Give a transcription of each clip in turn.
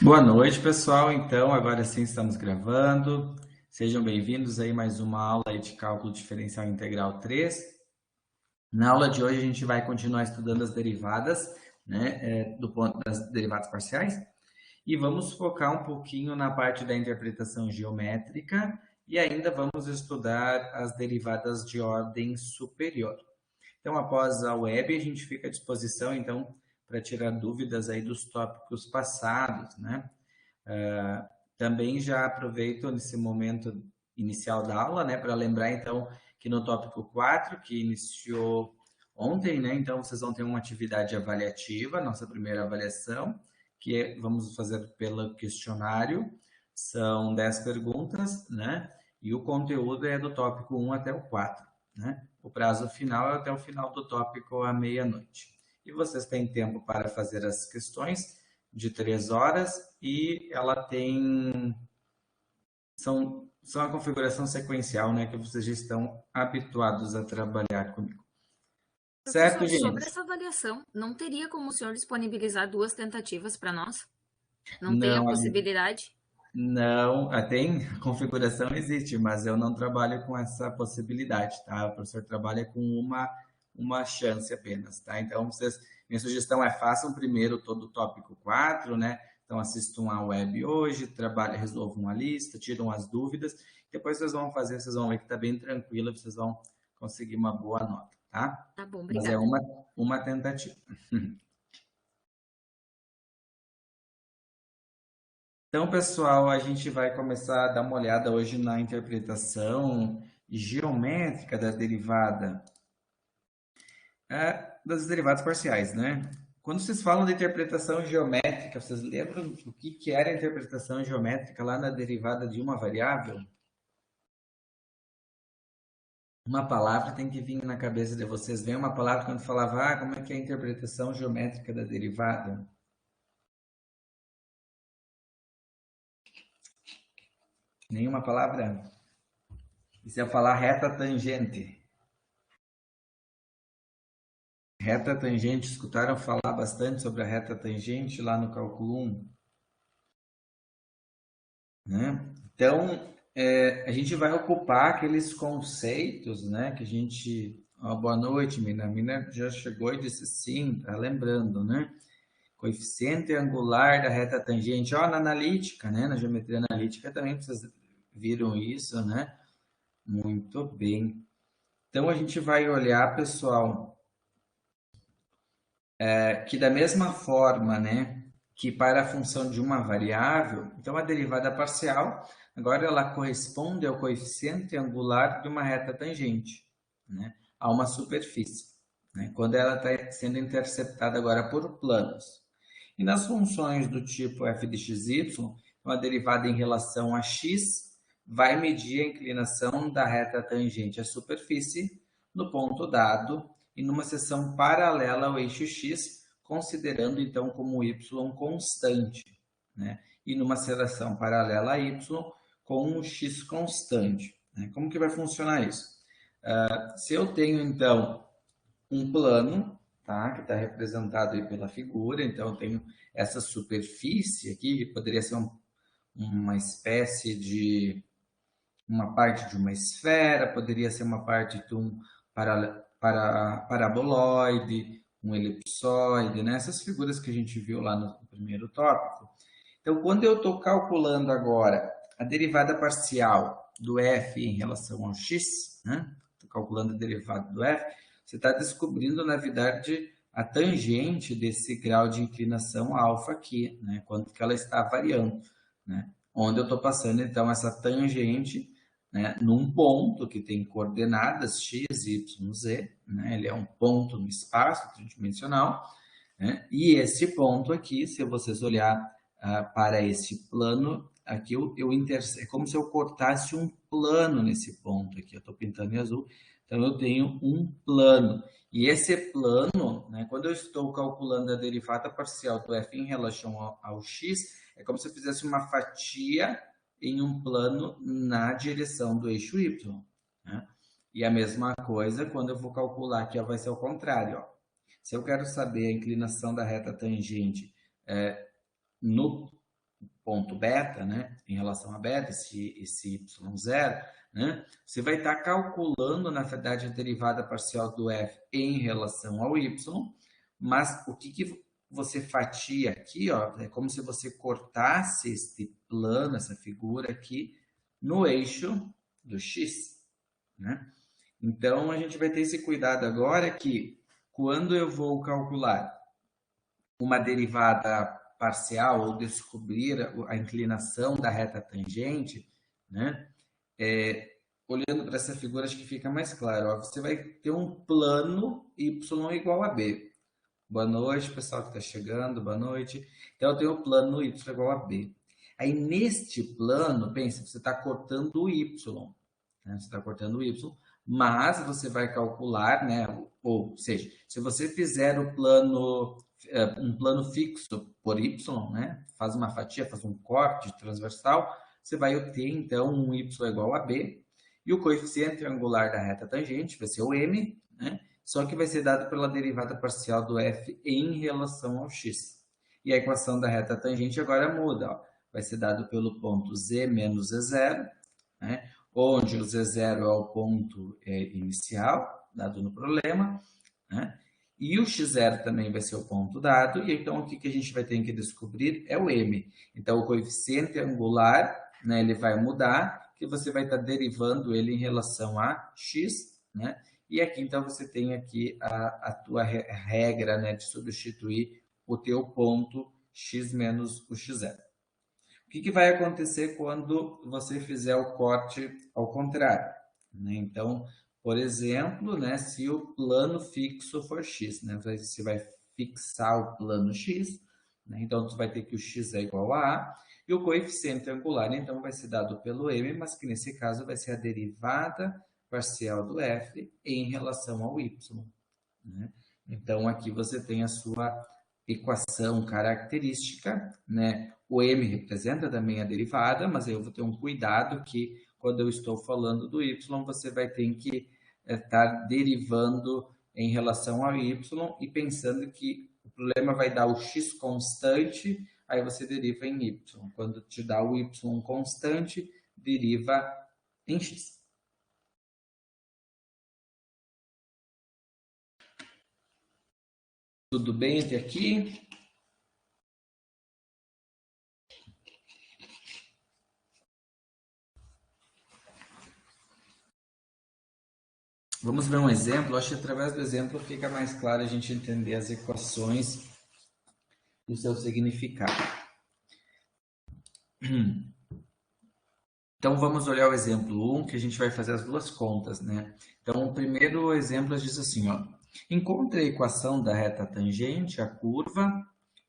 Boa noite, pessoal. Então, agora sim estamos gravando. Sejam bem-vindos aí mais uma aula aí de cálculo diferencial integral 3. Na aula de hoje a gente vai continuar estudando as derivadas, né, do ponto das derivadas parciais, e vamos focar um pouquinho na parte da interpretação geométrica e ainda vamos estudar as derivadas de ordem superior. Então, após a web, a gente fica à disposição, então, para tirar dúvidas aí dos tópicos passados, né? Também já aproveito nesse momento inicial da aula, né, para lembrar então que no tópico 4, que iniciou ontem, né, então vocês vão ter uma atividade avaliativa, nossa primeira avaliação, que vamos fazer pelo questionário, são 10 perguntas, né, e o conteúdo é do tópico 1 até o 4, né, o prazo final é até o final do tópico à meia-noite. E vocês têm tempo para fazer as questões de 3 horas e ela tem são a configuração sequencial, né, que vocês já estão habituados a trabalhar comigo. Certo, Professor, sobre gente? essa avaliação, não teria como o senhor disponibilizar duas tentativas para nós? Não tem a Não, possibilidade? não, tem configuração existe, mas eu não trabalho com essa possibilidade, tá? O professor trabalha com uma chance apenas, tá? Então, minha sugestão é façam primeiro todo o tópico 4, né? Então, assistam a web hoje, resolvam a lista, tiram as dúvidas, depois vocês vão ver que está bem tranquilo, vocês vão conseguir uma boa nota, tá? Tá bom, Mas é obrigada. uma tentativa. Então, pessoal, a gente vai começar a dar uma olhada hoje na interpretação geométrica da derivada, das derivadas parciais, né? Quando vocês falam de interpretação geométrica, vocês lembram o que era a interpretação geométrica lá na derivada de uma variável? Uma palavra tem que vir na cabeça de vocês. Vem uma palavra quando falava, como é que é a interpretação geométrica da derivada? Nenhuma palavra? E se eu falar reta tangente? Reta tangente, escutaram falar bastante sobre a reta tangente lá no cálculo 1, né? Então, a gente vai ocupar aqueles conceitos, né, que a gente... boa noite, Mina. A Mina já chegou e disse sim, tá lembrando, né? Coeficiente angular da reta tangente. Na analítica, né, na geometria analítica também vocês viram isso, né? Muito bem. Então, a gente vai olhar, pessoal, que da mesma forma, né, que para a função de uma variável, então a derivada parcial, agora ela corresponde ao coeficiente angular de uma reta tangente, né, a uma superfície, né, quando ela está sendo interceptada agora por planos. E nas funções do tipo f de xy, uma derivada em relação a x vai medir a inclinação da reta tangente à superfície no ponto dado e numa seção paralela ao eixo x, considerando então como y constante, né? E numa seção paralela a y com um x constante, né? Como que vai funcionar isso? Se eu tenho então um plano, tá? Que está representado aí pela figura, então eu tenho essa superfície aqui, que poderia ser uma espécie de uma parte de uma esfera, poderia ser uma parte de um paraboloide, um elipsoide, né? Essas figuras que a gente viu lá no primeiro tópico. Então, quando eu estou calculando agora a derivada parcial do f em relação ao x, né? Estou calculando a derivada do f, você está descobrindo, na verdade, a tangente desse grau de inclinação alfa aqui, né? Quanto que ela está variando, né? Onde eu estou passando, então, essa tangente, né, num ponto que tem coordenadas x, y, z, né, ele é um ponto no espaço tridimensional, né, e esse ponto aqui, se vocês olhar para esse plano, aqui é como se eu cortasse um plano nesse ponto aqui, eu estou pintando em azul, então eu tenho um plano, e esse plano, né, quando eu estou calculando a derivada parcial do f em relação ao x, é como se eu fizesse uma fatia em um plano na direção do eixo y, né? E a mesma coisa quando eu vou calcular aqui, vai ser o contrário, ó. Se eu quero saber a inclinação da reta tangente no ponto beta, né, em relação a beta, esse y0, né, você vai estar calculando, na verdade, a derivada parcial do f em relação ao y, mas o que você fatia aqui, ó, é como se você cortasse este plano, essa figura aqui, no eixo do x, né? Então, a gente vai ter esse cuidado agora que, quando eu vou calcular uma derivada parcial ou descobrir a inclinação da reta tangente, né? Olhando para essa figura, acho que fica mais claro. Ó, você vai ter um plano y igual a b. Boa noite, pessoal que está chegando, boa noite. Então, eu tenho o plano y igual a b. Aí, neste plano, pensa, você está cortando o y, né? Você está cortando o y, mas você vai calcular, né? Ou seja, se você fizer o plano, um plano fixo por y, né? Faz uma fatia, faz um corte transversal, você vai obter, então, um y igual a b, e o coeficiente angular da reta tangente vai ser o m, né? Só que vai ser dado pela derivada parcial do f em relação ao x. E a equação da reta tangente agora muda, ó. Vai ser dado pelo ponto z menos z0, né? Onde o z0 é o ponto inicial, dado no problema, né? E o x0 também vai ser o ponto dado, e então o que a gente vai ter que descobrir é o m. Então, o coeficiente angular, né, ele vai mudar, que você vai estar derivando ele em relação a x, né? E aqui, então, você tem aqui a tua regra, né, de substituir o teu ponto x menos o x0. O que vai acontecer quando você fizer o corte ao contrário, né? Então, por exemplo, né, se o plano fixo for x, né, você vai fixar o plano x, né, então você vai ter que o x é igual a e o coeficiente angular, então, vai ser dado pelo m, mas que nesse caso vai ser a derivada parcial do f em relação ao y, né? Então, aqui você tem a sua equação característica, né? O m representa também a derivada, mas eu vou ter um cuidado que, quando eu estou falando do y, você vai ter que estar derivando em relação ao y e pensando que o problema vai dar o x constante, aí você deriva em y. Quando te dá o y constante, deriva em x. Tudo bem até aqui? Vamos ver um exemplo. Acho que através do exemplo fica mais claro a gente entender as equações e o seu significado. Então, vamos olhar o exemplo 1, que a gente vai fazer as duas contas, né? Então, o primeiro exemplo diz assim, ó. Encontre a equação da reta tangente, a curva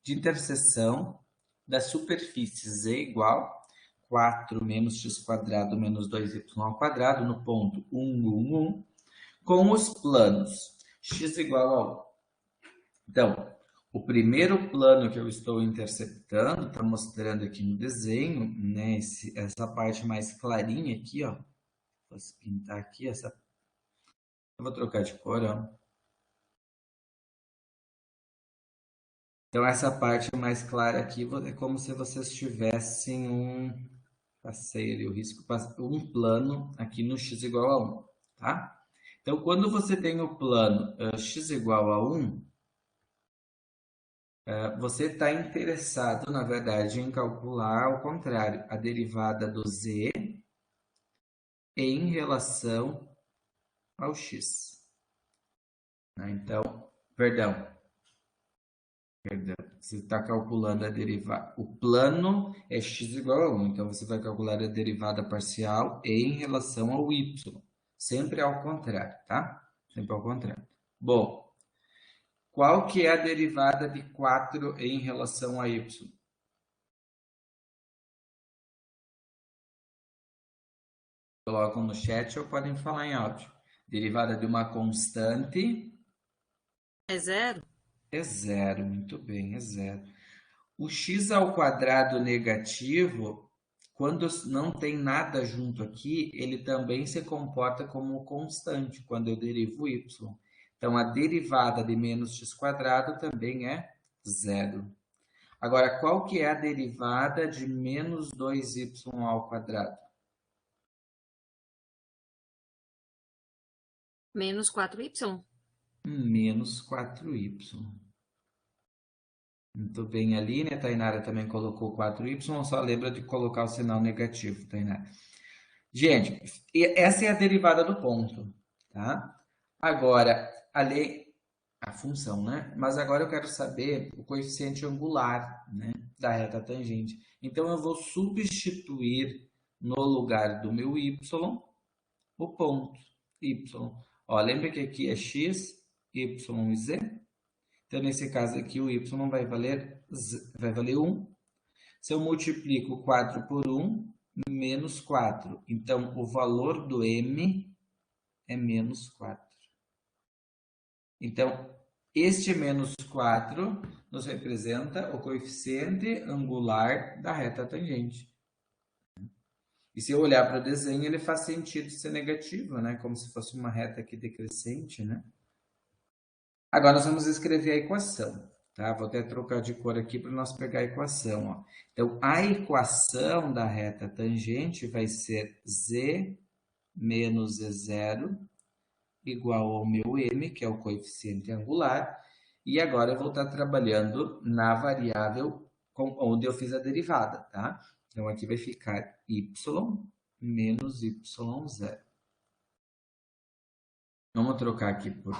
de interseção da superfície z igual 4 menos x² menos 2y² no ponto 1, 1, 1, com os planos x igual a 1. Então, o primeiro plano que eu estou interceptando, está mostrando aqui no desenho, né, essa parte mais clarinha aqui, ó. Posso pintar aqui essa. Eu vou trocar de cor, ó. Então, essa parte mais clara aqui é como se vocês tivessem passei ali o risco, um plano aqui no x igual a 1, tá? Então, quando você tem o plano x igual a 1, você está interessado, na verdade, em calcular ao contrário, a derivada do z em relação ao x. Então, perdão, você está calculando a derivada. O plano é x igual a 1, então você vai calcular a derivada parcial em relação ao y. Sempre ao contrário, tá? Sempre ao contrário. Bom, qual que é a derivada de 4 em relação a y? Colocam no chat ou podem falar em áudio. Derivada de uma constante... É zero? É zero, muito bem, é zero. O x² negativo, quando não tem nada junto aqui, ele também se comporta como constante, quando eu derivo y. Então, a derivada de menos x² também é zero. Agora, qual que é a derivada de menos 2y ao quadrado? Menos 4y. Menos 4y. Muito bem ali, né? Tainara também colocou 4y, só lembra de colocar o sinal negativo, Tainara. Gente, essa é a derivada do ponto, tá? Agora, a função, né? Mas agora eu quero saber o coeficiente angular, né, da reta tangente. Então, eu vou substituir no lugar do meu y, o ponto y. Ó, lembra que aqui é x, y e z? Então, nesse caso aqui, o y vai valer 1. Se eu multiplico 4 por 1, menos 4. Então, o valor do m é menos 4. Então, este menos 4 nos representa o coeficiente angular da reta tangente. E se eu olhar para o desenho, ele faz sentido ser negativo, né? Como se fosse uma reta aqui decrescente, né? Agora nós vamos escrever a equação, tá? Vou até trocar de cor aqui para nós pegar a equação, ó. Então, a equação da reta tangente vai ser z menos z0 igual ao meu m, que é o coeficiente angular, e agora eu vou estar trabalhando na variável onde eu fiz a derivada, tá? Então, aqui vai ficar y menos y0. Vamos trocar aqui por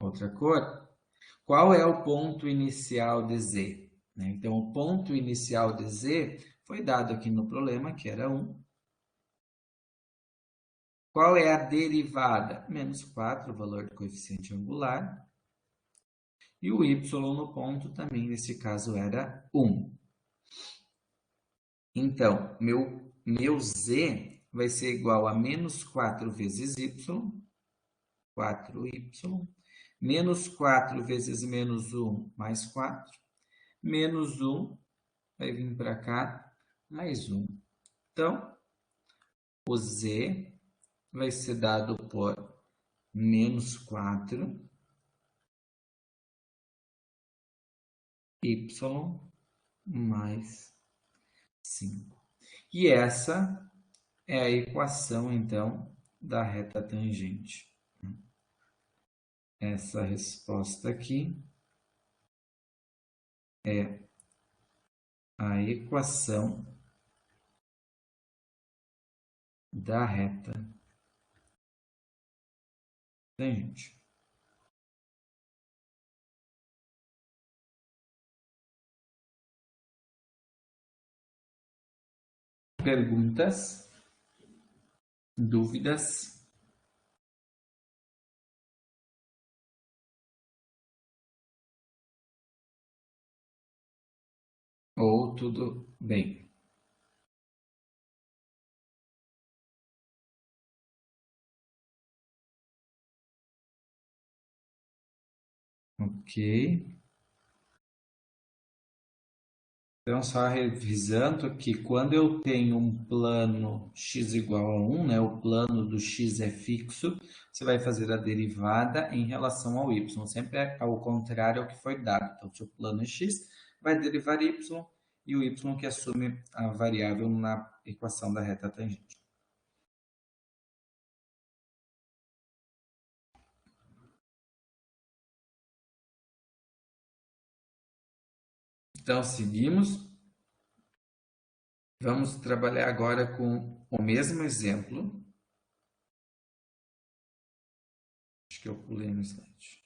outra cor. Qual é o ponto inicial de z? Então, o ponto inicial de z foi dado aqui no problema, que era 1. Qual é a derivada? Menos 4, o valor do coeficiente angular. E o y no ponto também, nesse caso, era 1. Então, meu z vai ser igual a menos 4 vezes y, 4y, menos 4 vezes menos 1, mais 4, menos 1, vai vir para cá, mais 1. Então, o z vai ser dado por menos 4 y mais 5. E essa é a equação, então, da reta tangente. Essa resposta aqui é a equação da reta tangente. Perguntas? Dúvidas? Ou tudo bem? Ok. Então, só revisando que quando eu tenho um plano x igual a 1, né, o plano do x é fixo, você vai fazer a derivada em relação ao y. Sempre é ao contrário ao que foi dado. Então, se o plano é x, vai derivar y, e o y que assume a variável na equação da reta tangente. Então, seguimos. Vamos trabalhar agora com o mesmo exemplo. Acho que eu pulei no slide.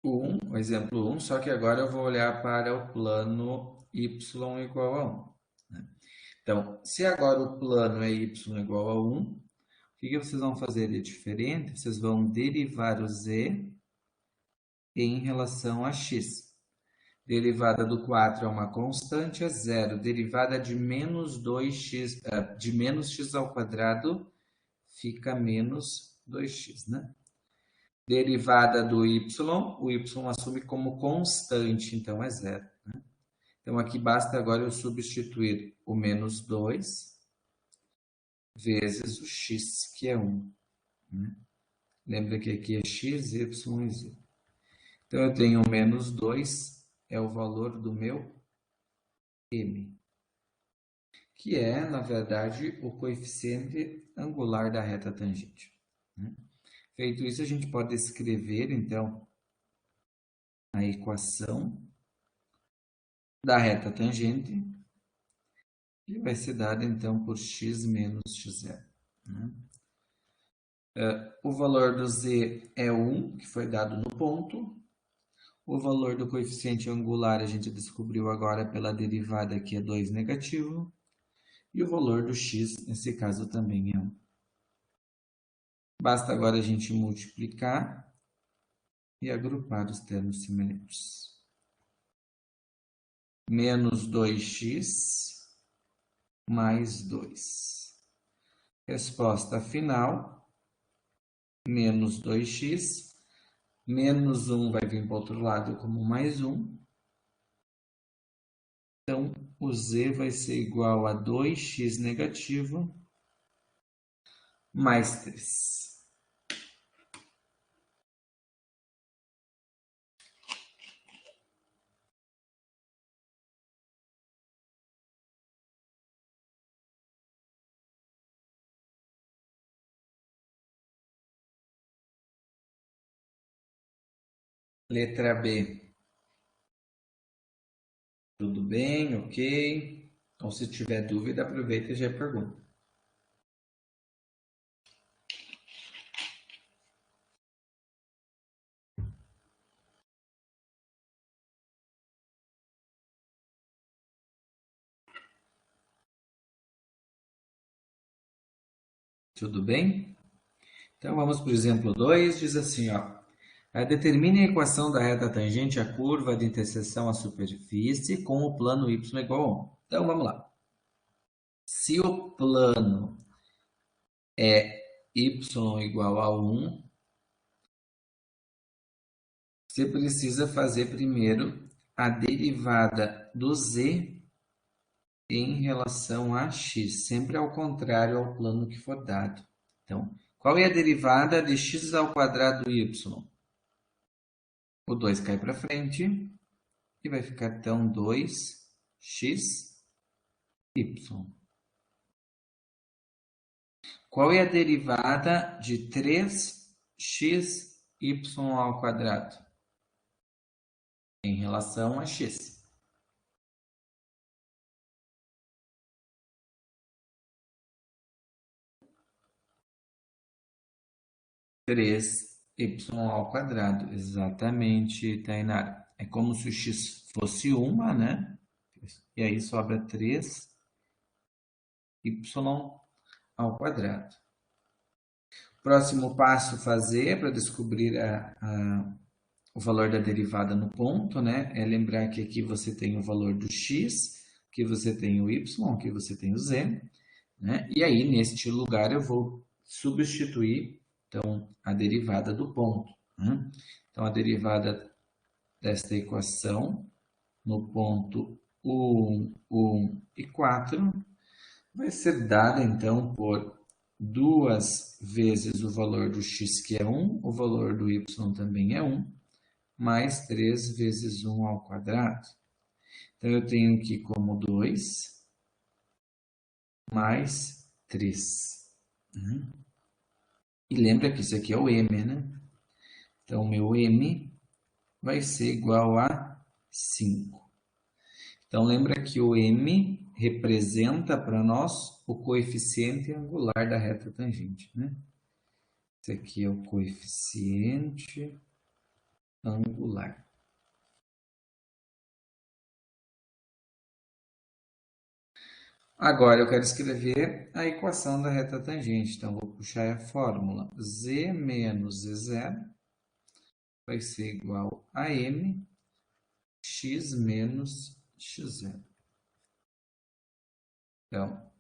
O exemplo 1, só que agora eu vou olhar para o plano y igual a 1. Né? Então, se agora o plano é y igual a 1, o que vocês vão fazer de diferente? Vocês vão derivar o z em relação a x. Derivada do 4 é uma constante, é 0. Derivada de menos 2x, de menos x ao quadrado, fica menos 2x, né? Derivada do y, o y assume como constante, então é 0. Né? Então, aqui basta agora eu substituir o menos 2 vezes o x, que é 1. Né? Lembra que aqui é x, y e z. Então, eu tenho menos 2, é o valor do meu m, que é, na verdade, o coeficiente angular da reta tangente. Né? Feito isso, a gente pode escrever, então, a equação da reta tangente, que vai ser dada, então, por x menos x0. Né? O valor do z é 1, que foi dado no ponto. O valor do coeficiente angular a gente descobriu agora pela derivada, que é 2 negativo. E o valor do x, nesse caso, também é 1. Basta agora a gente multiplicar e agrupar os termos semelhantes. Menos 2x mais 2. Resposta final, menos 2x. Menos 1 vai vir para o outro lado como mais 1. Então, o z vai ser igual a 2x negativo mais 3. Letra B. Tudo bem? Ok? Ou se tiver dúvida, aproveita e já pergunta. Tudo bem? Então vamos para o exemplo 2, diz assim, ó. Determine a equação da reta tangente à curva de interseção à superfície com o plano y igual a 1. Então vamos lá. Se o plano é y igual a 1, você precisa fazer primeiro a derivada do z em relação a x, sempre ao contrário ao plano que for dado. Então, qual é a derivada de x ao quadrado y? O 2 cai para frente e vai ficar então 2x, y. Qual é a derivada de 3x, y ao quadrado? Em relação a x. 3y ao quadrado, exatamente, Tainara. É como se o x fosse uma, né? E aí sobra 3y ao quadrado. Próximo passo fazer para descobrir o valor da derivada no ponto, né? É lembrar que aqui você tem o valor do x, que você tem o y, que você tem o z, né? E aí, neste lugar, eu vou substituir, então, a derivada do ponto. Né? Então, a derivada desta equação no ponto 1, 1 e 4 vai ser dada, então, por 2 vezes o valor do x, que é 1, o valor do y também é 1, mais 3 vezes 1 ao quadrado. Então, eu tenho aqui como 2 mais 3. E lembra que isso aqui é o m, né? Então, meu m vai ser igual a 5. Então, lembra que o m representa para nós o coeficiente angular da reta tangente, né? Esse aqui é o coeficiente angular. Agora eu quero escrever a equação da reta tangente. Então, vou puxar a fórmula. Z menos Z0 vai ser igual a m x menos x0. Então,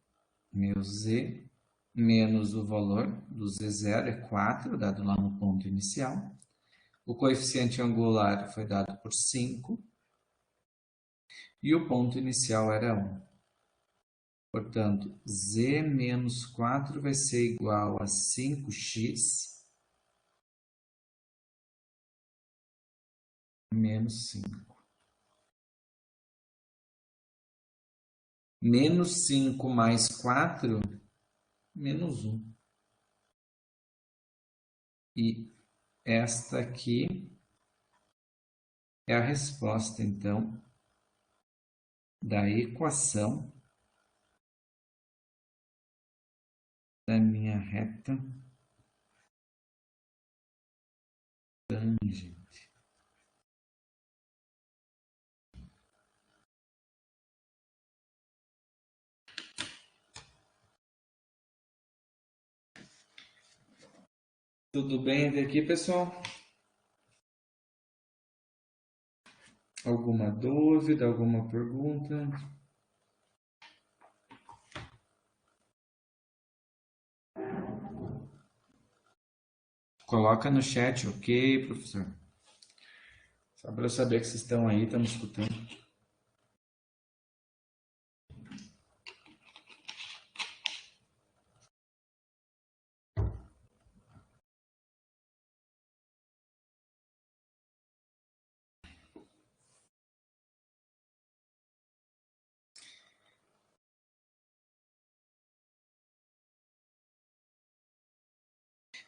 meu z menos o valor do z0 é 4, dado lá no ponto inicial. O coeficiente angular foi dado por 5. E o ponto inicial era 1. Portanto, z menos 4 vai ser igual a 5x menos 5. Menos 5 mais 4, menos 1. E esta aqui é a resposta, então, da equação da minha reta tangente. Tudo bem até aqui, pessoal? Alguma dúvida, alguma pergunta? Coloca no chat, ok, professor? Só para eu saber que vocês estão aí, estão me escutando.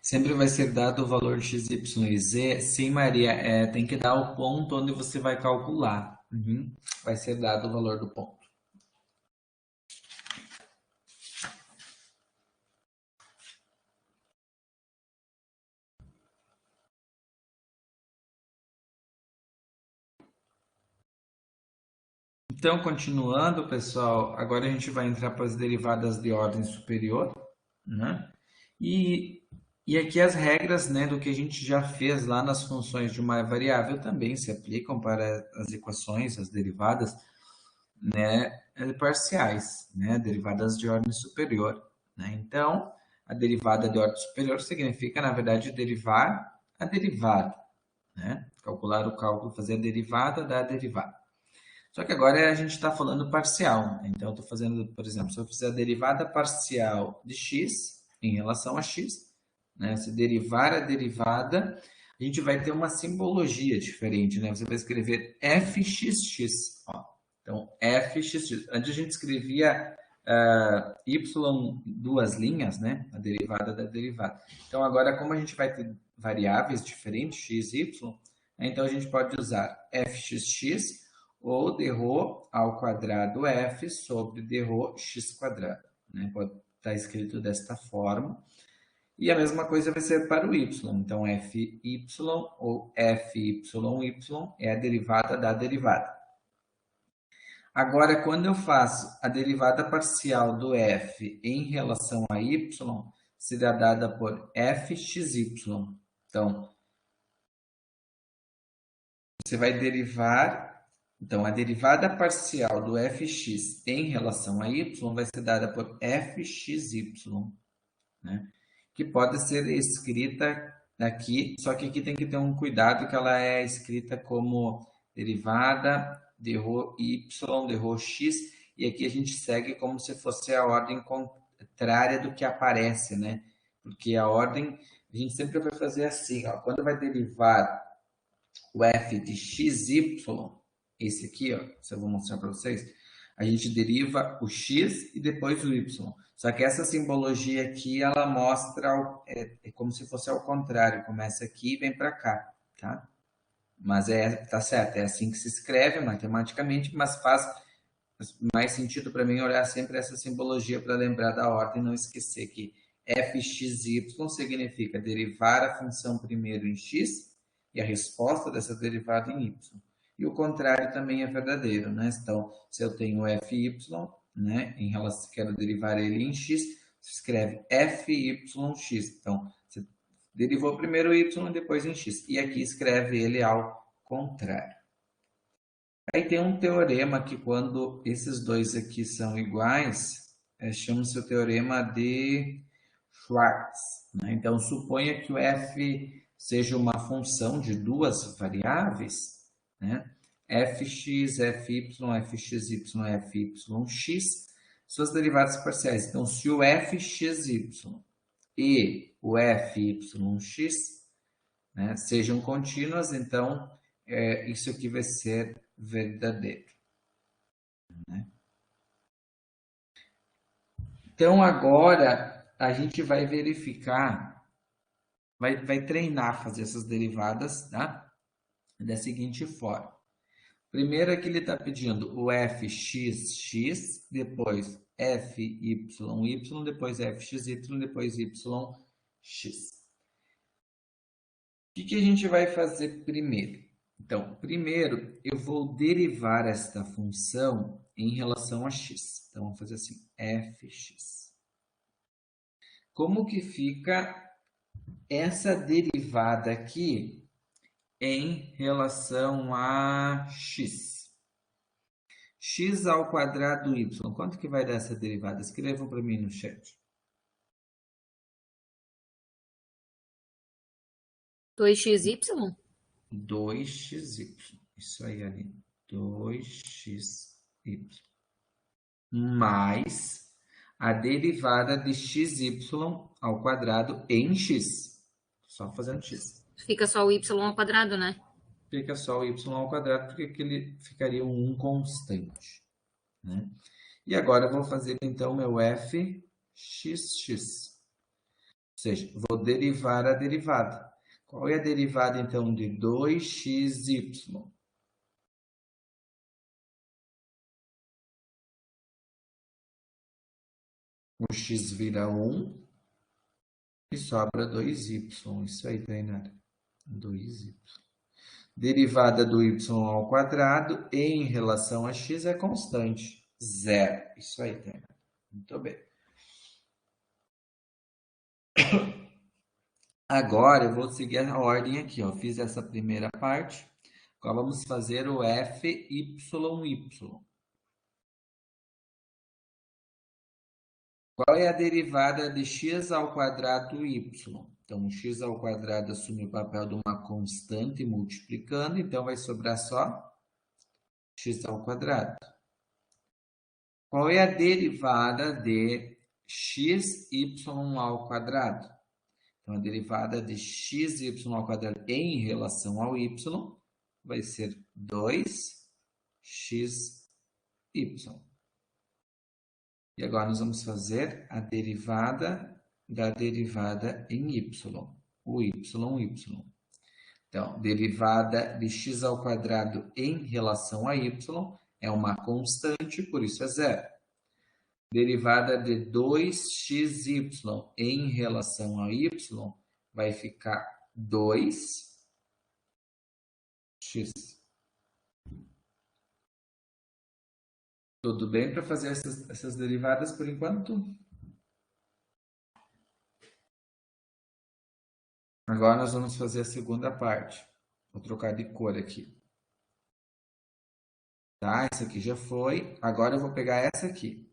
Sempre vai ser dado o valor de x, y e z. Sim, Maria, tem que dar o ponto onde você vai calcular. Uhum. Vai ser dado o valor do ponto. Então, continuando, pessoal, agora a gente vai entrar para as derivadas de ordem superior, né? E aqui as regras, né, do que a gente já fez lá nas funções de uma variável também se aplicam para as equações, as derivadas, né, parciais, né, derivadas de ordem superior, né? Então, a derivada de ordem superior significa, na verdade, derivar a derivada, né? Calcular o cálculo, fazer a derivada da derivada. Só que agora a gente está falando parcial, né? Então eu estou fazendo, por exemplo, se eu fizer a derivada parcial de x em relação a x, né? Se derivar a derivada, a gente vai ter uma simbologia diferente, né? Você vai escrever fxx, ó. Então, fxx. Antes a gente escrevia y duas linhas, né? A derivada da derivada. Então, agora, como a gente vai ter variáveis diferentes, x e y, né? Então a gente pode usar fxx ou dρ ao quadrado f sobre dρ x quadrado, né? Pode estar escrito desta forma. E a mesma coisa vai ser para o y. Então, fy ou fyy é a derivada da derivada. Agora, quando eu faço a derivada parcial do f em relação a y, será dada por fxy. Então, você vai derivar. Então, a derivada parcial do fx em relação a y vai ser dada por fxy, né? Que pode ser escrita aqui, só que aqui tem que ter um cuidado que ela é escrita como derivada dρ y, dρ x, e aqui a gente segue como se fosse a ordem contrária do que aparece, né? Porque a ordem, a gente sempre vai fazer assim, ó, quando vai derivar o f de xy, esse aqui, ó, eu vou mostrar para vocês, a gente deriva o x e depois o y. Só que essa simbologia aqui, ela mostra, é como se fosse ao contrário, começa aqui e vem para cá, tá? Mas tá certo, é assim que se escreve matematicamente, mas faz mais sentido para mim olhar sempre essa simbologia para lembrar da ordem e não esquecer que fxy significa derivar a função primeiro em x e a resposta dessa derivada em y. E o contrário também é verdadeiro, né? Então, se eu tenho fy, né, em relação, quero derivar ele em x, se escreve fyx. Então, você derivou primeiro y e depois em x. E aqui escreve ele ao contrário. Aí tem um teorema que quando esses dois aqui são iguais, chama-se o teorema de Schwarz, né? Então, suponha que o f seja uma função de duas variáveis, né? fx, fy, fxy, fyx. suas derivadas parciais. Então, se o fxy e o fyx, né, sejam contínuas, então isso aqui vai ser verdadeiro. Né? Então, agora a gente vai verificar, vai treinar fazer essas derivadas, tá? Da seguinte forma. Primeiro aqui ele está pedindo o fxx, depois fyy, depois fxy, depois yx. O que a gente vai fazer primeiro? Então, primeiro eu vou derivar esta função em relação a x. Então, vamos fazer assim, fx. Como que fica essa derivada aqui em relação a x? X ao quadrado y. Quanto que vai dar essa derivada? Escrevam para mim no chat. 2xy? 2xy. Isso aí, Aline. 2xy. Mais a derivada de xy ao quadrado em x. Só fazendo x. Fica só o y ao quadrado, né? Fica só o y ao quadrado, porque ele ficaria um constante. Né? E agora eu vou fazer então meu fxx. Ou seja, vou derivar a derivada. Qual é a derivada então de 2xy? O x vira 1 e sobra 2y. Isso aí, Tainara. 2y. Derivada do y ao quadrado em relação a x é constante. 0. Isso aí, Tainara. Muito bem. Agora eu vou seguir a ordem aqui. Ó. Fiz essa primeira parte. Agora vamos fazer o fyy. Qual é a derivada de x ao quadrado y? Então, x ao quadrado assume o papel de uma constante multiplicando, então vai sobrar só x ao quadrado. Qual é a derivada de xy ao quadrado? Então, a derivada de xy ao quadrado em relação ao y vai ser 2xy. E agora nós vamos fazer a derivada da derivada em y, o y. Então, derivada de x ao quadrado em relação a y é uma constante, por isso é zero. Derivada de 2xy em relação a y vai ficar 2x. Tudo bem para fazer essas derivadas por enquanto? Agora nós vamos fazer a segunda parte. Vou trocar de cor aqui. Tá? Essa aqui já foi. Agora eu vou pegar essa aqui.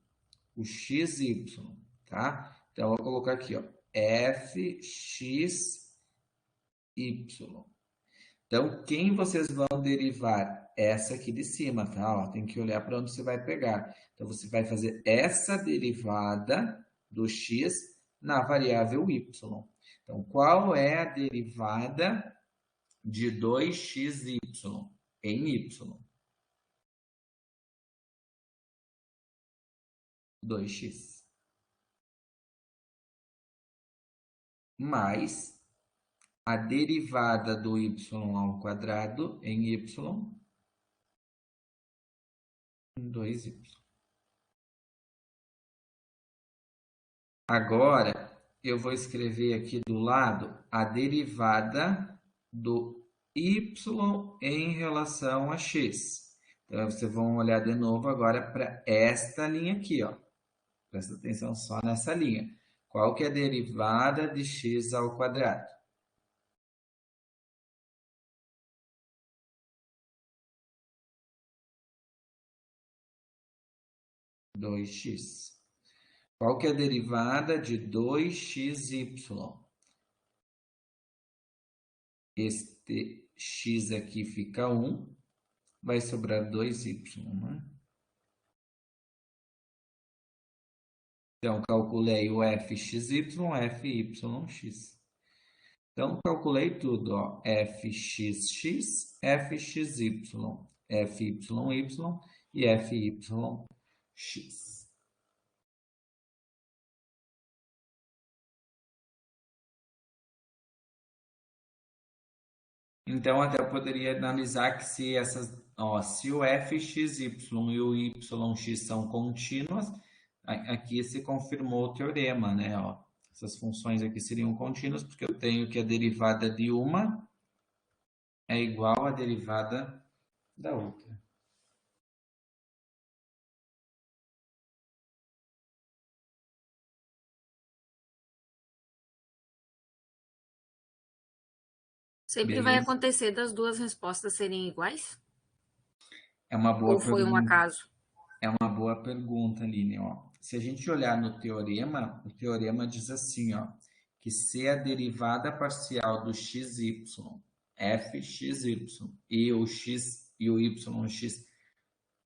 O xy, tá? Então, eu vou colocar aqui, ó. fxy. Então, quem vocês vão derivar? Essa aqui de cima, tá? Ó, tem que olhar para onde você vai pegar. Então, você vai fazer essa derivada do x na variável y. Então, qual é a derivada de 2xy em y? 2x. Mais a derivada do y ao quadrado em y, 2y. Agora, eu vou escrever aqui do lado a derivada do y em relação a x. Então, vocês vão olhar de novo agora para esta linha aqui, ó. Presta atenção só nessa linha. Qual que é a derivada de x ao quadrado? 2x. Qual que é a derivada de 2xy? Este x aqui fica 1, vai sobrar 2y, né? Então, calculei o fxy, fyx. Então, calculei tudo, ó. Fxx, fxy, fyy e fyx. Então, até eu poderia analisar que se se o fxy e o yx são contínuas, aqui se confirmou o teorema, né? Ó, essas funções aqui seriam contínuas, porque eu tenho que a derivada de uma é igual à derivada da outra. Sempre vai Beleza? acontecer das duas respostas serem iguais? É uma Ou boa foi um pergunta. acaso? É uma boa pergunta, Aline. Ó. Se a gente olhar no teorema, o teorema diz assim, ó, que se a derivada parcial do xy, fxy, e o x e o yx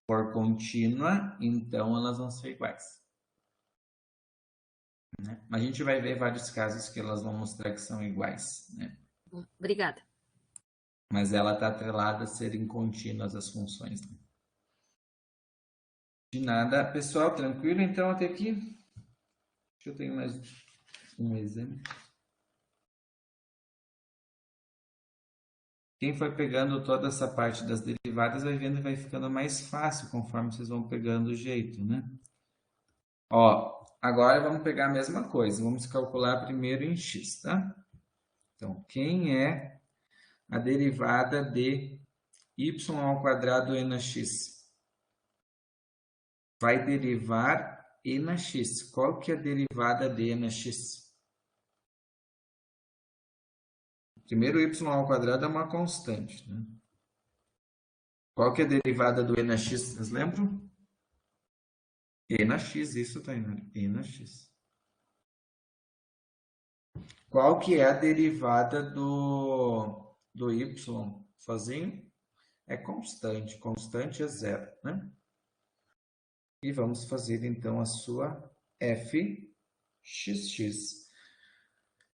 for contínua, então elas vão ser iguais. Né? Mas a gente vai ver vários casos que elas vão mostrar que são iguais. Né? Bom, obrigada. Mas ela está atrelada a serem contínuas as funções. Né? De nada. Pessoal, tranquilo então até aqui? Deixa eu ter mais um exemplo. Quem foi pegando toda essa parte das derivadas vai vendo e vai ficando mais fácil conforme vocês vão pegando o jeito, né? Ó, agora vamos pegar a mesma coisa. Vamos calcular primeiro em x, tá? Então, quem é a derivada de y ao quadrado e na x? Vai derivar e na x. Qual que é a derivada de e na x? Primeiro, y ao quadrado é uma constante, né? Qual que é a derivada do e na x? Vocês lembram? E na x, isso, Tainara. E na x. Qual que é a derivada do y sozinho? É constante. Constante é zero, né? E vamos fazer, então, a sua fxx.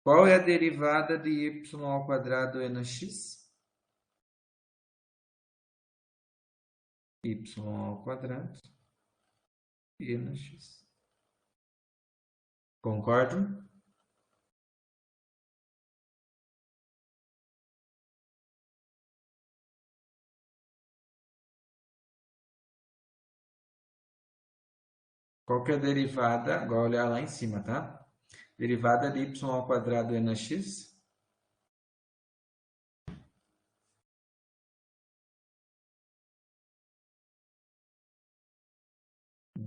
Qual é a derivada de y ao quadrado e na x? Y ao quadrado e na x. Concordo? Qual que é a derivada? Agora olhar lá em cima, tá? Derivada de y ao quadrado e na x?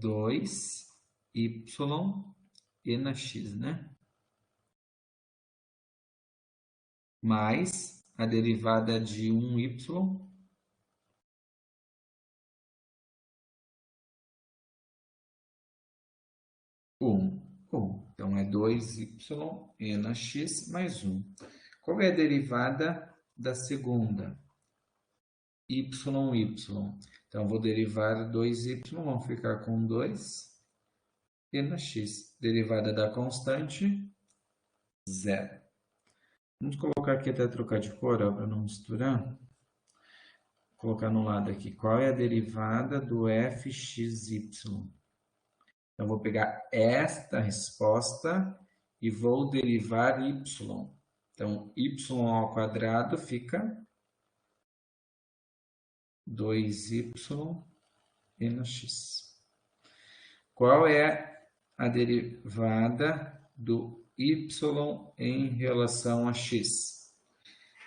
2y e na x, né? Mais a derivada de 1y um. Então, é 2y e na x mais 1. Qual é a derivada da segunda? y. Então, vou derivar 2y, vamos ficar com 2 e na x. Derivada da constante, 0. Vamos colocar aqui até trocar de cor, para não misturar. Vou colocar no lado aqui. Qual é a derivada do fxy? Então, vou pegar esta resposta e vou derivar y. Então, y ao quadrado fica 2y e na x. Qual é a derivada do y em relação a x?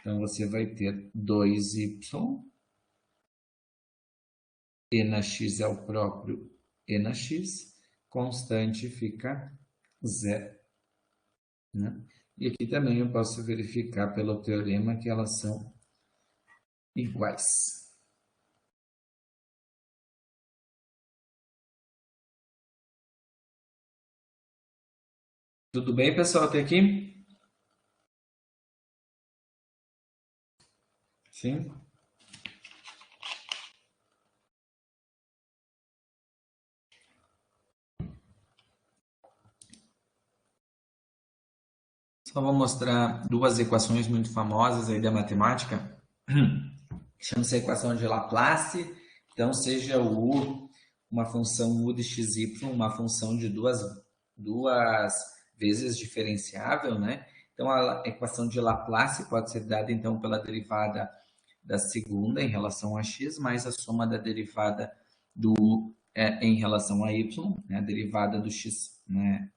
Então, você vai ter 2y e na x é o próprio e na x, constante fica 0. Né? E aqui também eu posso verificar pelo teorema que elas são iguais. Tudo bem, pessoal, até aqui? Sim? Só vou mostrar duas equações muito famosas aí da matemática, que chama-se a equação de Laplace. Então, seja o U uma função U de xy, uma função de duas vezes diferenciável, né? Então, a equação de Laplace pode ser dada, então, pela derivada da segunda em relação a x, mais a soma da derivada do U em relação a y, né? A derivada do x, né?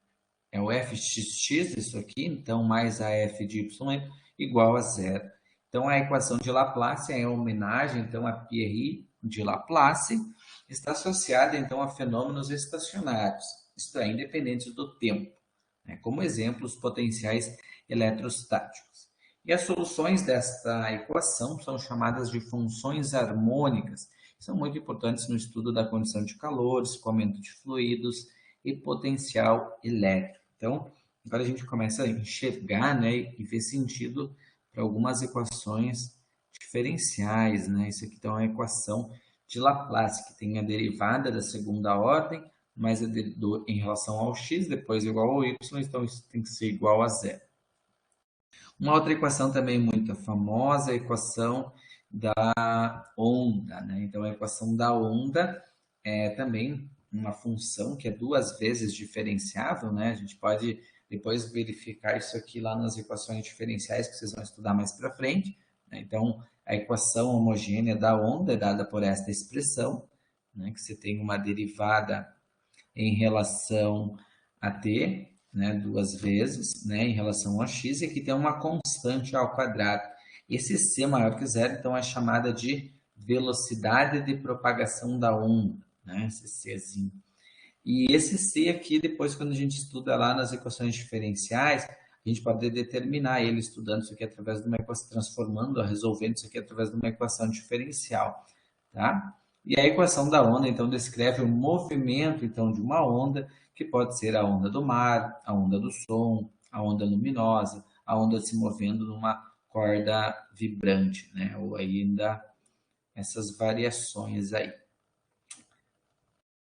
É o fxx, isso aqui, então, mais a f de y é igual a zero. Então, a equação de Laplace é uma homenagem, então, a Pierre de Laplace, está associada, então, a fenômenos estacionários, isto é, independentes do tempo, né? Como exemplo, os potenciais eletrostáticos. E as soluções desta equação são chamadas de funções harmônicas, que são muito importantes no estudo da condição de calor, escoamento de fluidos e potencial elétrico. Então, agora a gente começa a enxergar, né, e ver sentido para algumas equações diferenciais, né? Isso aqui então é uma equação de Laplace, que tem a derivada da segunda ordem, mais em relação ao x, depois igual ao y, então isso tem que ser igual a zero. Uma outra equação também muito famosa, a equação da onda, né? Então, a equação da onda é também uma função que é duas vezes diferenciável, né? A gente pode depois verificar isso aqui lá nas equações diferenciais que vocês vão estudar mais para frente, né? Então, a equação homogênea da onda é dada por esta expressão, né? Que você tem uma derivada em relação a t, né, duas vezes, né, em relação a x, e aqui tem uma constante ao quadrado. Esse c maior que zero, então, é chamada de velocidade de propagação da onda, né, esse czinho. E esse c aqui, depois, quando a gente estuda lá nas equações diferenciais, a gente pode determinar ele estudando isso aqui através de uma equação, transformando, resolvendo isso aqui através de uma equação diferencial, tá? E a equação da onda, então, descreve o movimento, então, de uma onda, que pode ser a onda do mar, a onda do som, a onda luminosa, a onda se movendo numa corda vibrante, né? Ou ainda essas variações aí.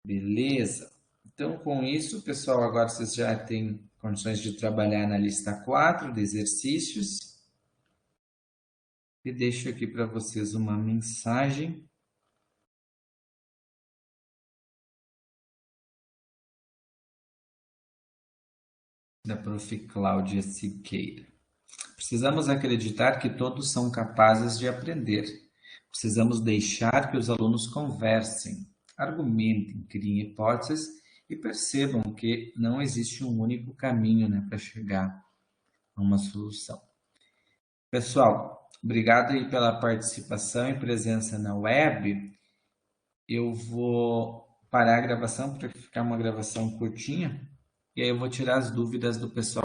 Beleza? Então, com isso, pessoal, agora vocês já têm condições de trabalhar na lista 4 de exercícios. E deixo aqui para vocês uma mensagem da Prof. Cláudia Siqueira. Precisamos acreditar que todos são capazes de aprender. Precisamos deixar que os alunos conversem, argumentem, criem hipóteses e percebam que não existe um único caminho, né, para chegar a uma solução. Pessoal, obrigado aí pela participação e presença na web. Eu vou parar a gravação para ficar uma gravação curtinha e aí eu vou tirar as dúvidas do pessoal